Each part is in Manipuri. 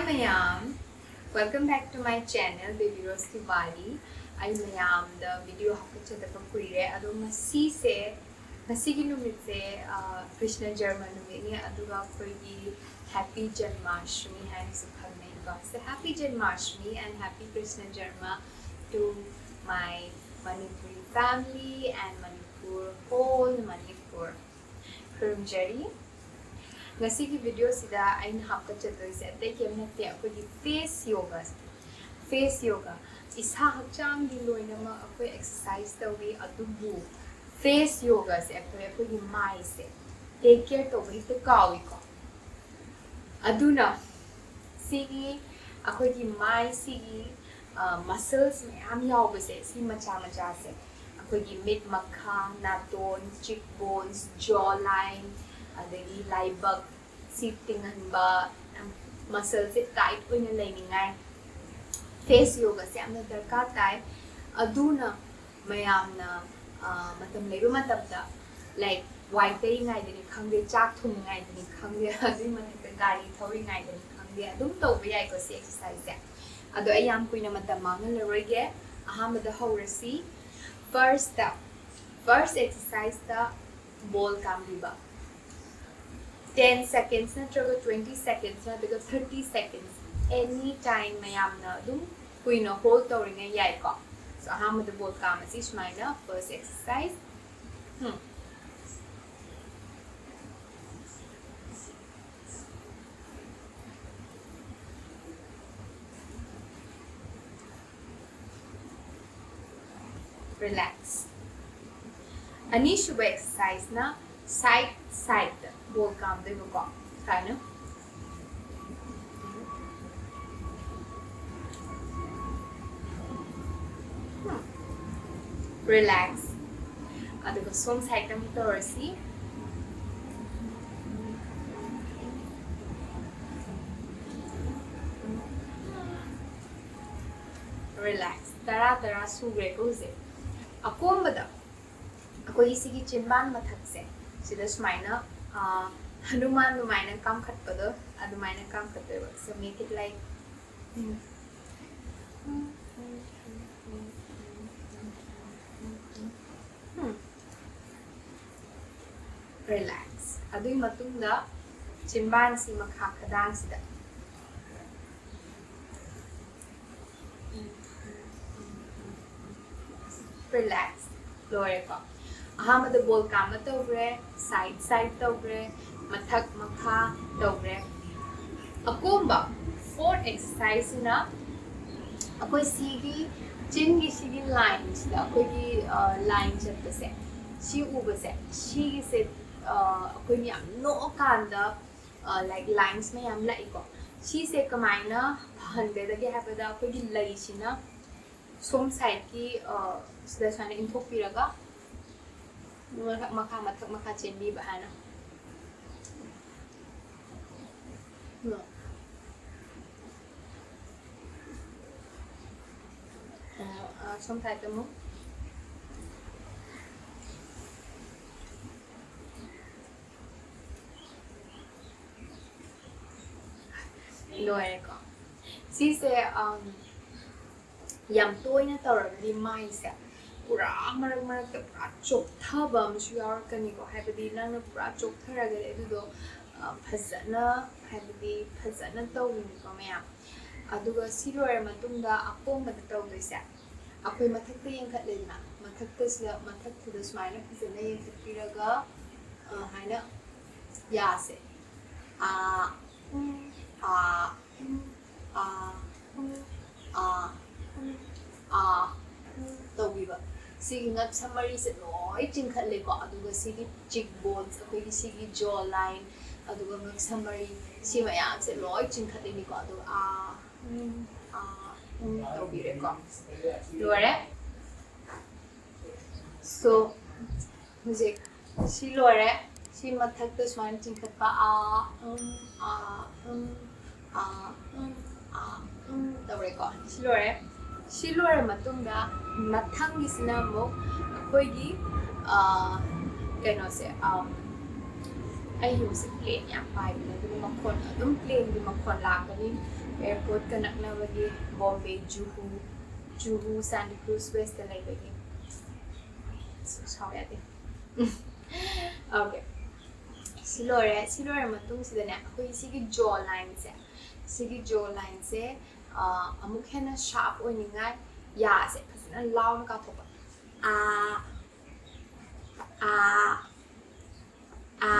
Mayam, welcome back to my channel, Baby Roze ki Bali. I Mayam the video hakachadapa kuire ado masi se masi ki numit se Krishna Jarma numit ni aduga koigi Happy Janmashtami hai su khanai ba. So Happy Janmashtami and Happy Krishna Jarma to my Manipuri family and Manipur whole Manipur. Kurumjari. Ngasi video sida ain hapka chatoi se atai kem natte akoi face yoga isa hakchang di loina ma akoi exercise tawi adubu face yoga se akoi mai se take care to bi te kawi ko aduna sigi akoi mai sigi muscles mayam yaw se si macha se akoi mid makha naton cheekbones jawline adagi laibak sitting hanba muscles it tight oina lainingai face yoga se amna darkar tai aduna mayamna matam leiba matabda like white day ngai deni khangde chak thum ngai deni khangde adi manita gari thori ngai deni khangde adum to ba yai ko se exercise se ado ayam kuina matam mangal roige ahamada horasi first exercise the ball kambiba 10 seconds na 20 seconds na 30 seconds anytime mayamna dum kuina hold tawringa yai ko so ahamada ball kam asi smaina first exercise relax ani shuba exercise na side ball kam de ko kind of relax aduga som side tam torsi relax tara sugre ko se akombada akoi sigi chinban mathak se sida smaina hanuman numaina kam khatpada adumaina kam khatba so make it like relax adui matungda chinban si makha khadang sida relax lower ko ahamada bol kam tawre side tawre mathak makha tawre akomba fourth exercise na akoi sigi chin gi sigi lines da akoi gi line chat se si uba se si se akoi yam no kanda like lines me yam lai ko si se kamaina hande da ge haba da akoi gi lai sina som side ki sida sana info piraga maka chendi bahana no som side mo loe ko si se yam toina tawragdi mai se pura marak pura chokthaba amsu yarakani ko haibadi nangna pura choktharaga edudo phajana haibadi phajana tawini ko mayam aduga sirore matungda apomba tawdoise akoi mathakta yengkhatlena mathakta sida mathakta smaina phajana yengkhatpiraga haina yase tawbiba sigi ngat summary se loi chingkhatle ko aduga sigi cheekbones akoi sigi jaw line aduga ngat summary si mayam se loi chingkhatle ni ko adu tawbire ko lore so music si lore si mathak to sman chingkhat pa tawre ko si lore matungda mathang gisna mo akoi gi kaino se ai use plane yam pai le du makon adum plane du makon la kani airport ka naknabagi Bombay Juhu Santa Cruz West ta laibagi so saw yate okay silore matung sida ne akoi sigi jaw line se amuk hena sharp oiningai ya se phasana loud ka thopa a a a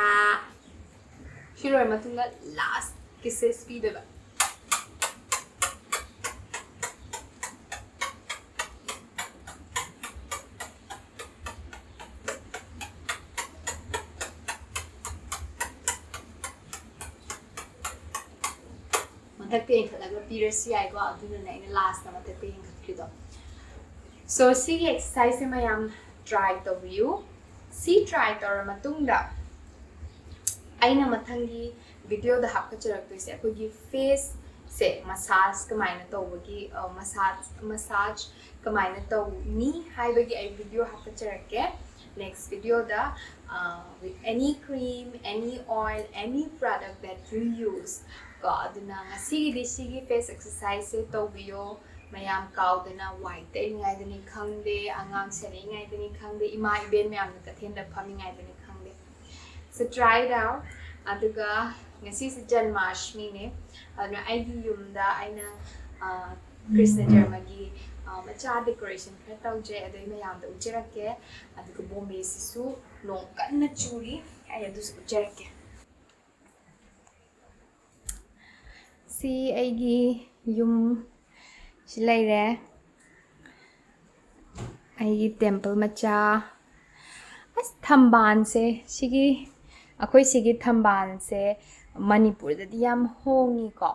a silore matung la last kisses speed ba Matakping khalaga pirasi ai ko aduna na ina last na matakping khakrido so si exercise ma yam try to view si try to matungda aina mathangi video da hapka charak to se ko gi face se massage kamaina to bagi massage kamaina to ni hai bagi ai video hapka charak ke next video da with any cream any oil any product that you use ko aduna ngasi sigi face exercise se to bio mayam kaw dana white te ngai dani khangde angang seri ngai dani khangde ima iben mayam ka then da phami ngai dani khangde so try it out aduga ngasi se janmashtami ne aduna aigi yumda aina krishna jarmagi macha decoration kha tawje adai mayam da ucherake aduga Bombay sisu long kanna churi ay adu ucherake si aigi yum silaire aigi temple macha as thamban se sigi akhoi sigi thamban se Manipur da yam hongi ko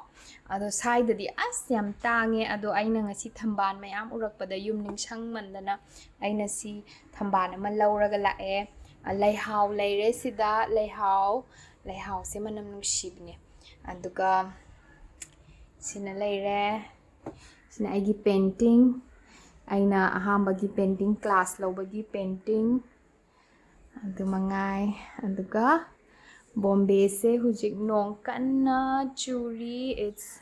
ado side da as yam tange ado aina ngasi thamban mayam urakpada yum ningsang mandana aina si thamban ama lauraga lae laihau leire sida laihau se manam nungsibne aduga sina leire sina aigi painting aina ahambagi painting class lobagi painting adu mangai aduga Bombay se hujik nong kanna churi it's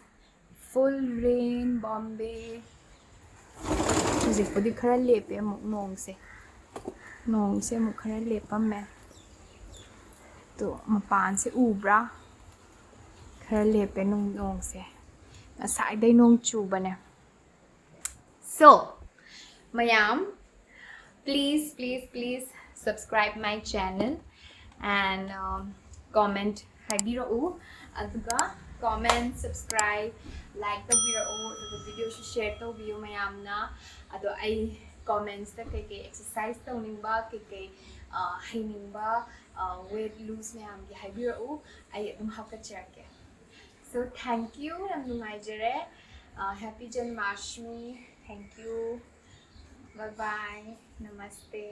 full rain Bombay hujik pudi khara lepe amuk nong se amuk khara lepamme to mapan se ubra khara lepe nong se asai dai nong chu bane so mayam please subscribe my channel and comment haibirau aduga comment subscribe like the video share to view mayamna ado ai comments ta ke exercise to ningba ke hainingba weight lose mayam gi haibirau ai adum hakka chake so thank you nam numaijare happy janmashtami thank you bye bye namaste